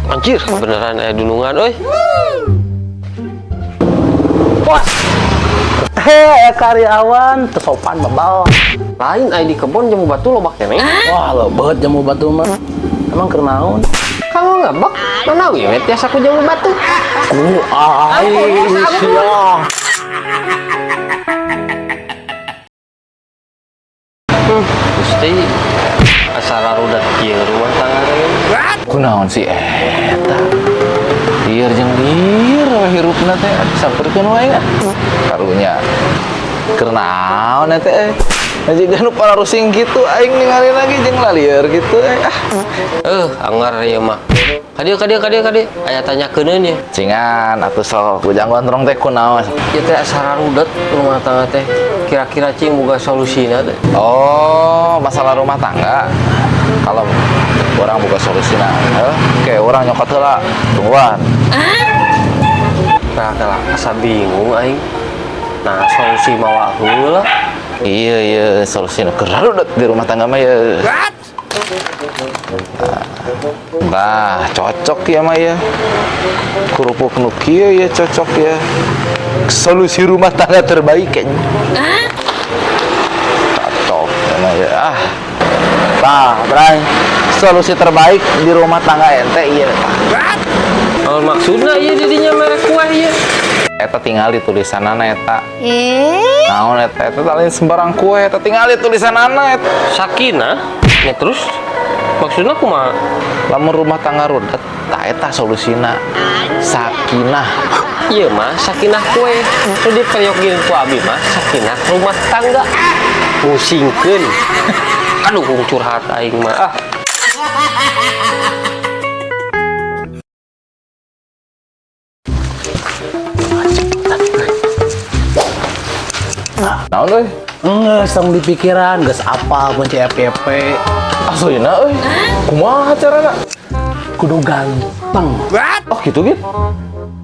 Anjir, beneran aya dunungan euy. Wah. Heh, karyawan tersopan babal. Lain aya di kebon jamu batu loba keneh. Wah, lebeut jamu batu mah. Emang keur naon? Kalau ngabak, mana we tiasa ku jamu batu. Ku sia. Gusti asal rudat kieu rumah tangga teh. Kunaon si eta? Lieur jeung lieur hirupna teh saperkeun wae ya. Karunya. Keur naon eta Jiga nu pararusing gitu aing ningali lagi jeung lalieur gitu Anggar ieu mah. Kadieu aya tanyakeun ya. Cingan atuh sok ujang gondrong teh kunaon? Ieu teh asal rudat rumah tangga teh. Kira-kira cing boga solusina teh. Oh, masalah rumah tangga. Kalau orang buka solusina, oke orang nyokot heula tungguan. Nah, asa bingung aing. Nah, solusi mawa heula. Iya, solusina kerudet di rumah tangga mah ya. Bah, cocok ya mah ya. Kerupuk nu kieu ya cocok ya. Solusi rumah tangga terbaik kayaknya. Cocok ya mah ya. Tah, Bray. Solusi terbaik di rumah tangga ente iya. Maksudna ieu didinya merek kuah ieu. Eta tingali tulisanana eta. Naon eta tali sembarang kue eta tingali tulisanana eta. Sakinah. Ya terus maksudna kumaha? Lamun rumah tangga rudet, tah eta solusina. Sakinah. Ieu mah sakinah kue. Teu diperyokeun ku abi mah sakinah rumah tangga. Musingkeun. Aduh curhat aing mah. Naon euy? Nges tong di pikiran, geus apa pun CFP. Aslina euy. Kumaha carana? Kudu ganteng. Oh gitu gitu.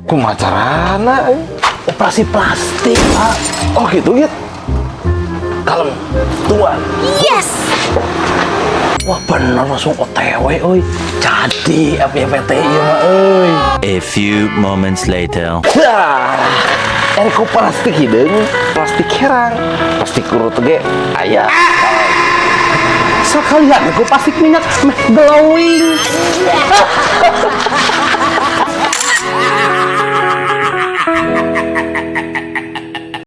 Kumaha carana euy? Operasi plastik, Pak. Oh gitu gitu. Kalem. Tuan. Yes. Wah bener langsung OTW euy. Jadi FYPT ieu mah euy. A few moments later. Eriko plastik hideung, plastik herang, plastik urut ge aya. Sekalian aku plastik minyak glowing.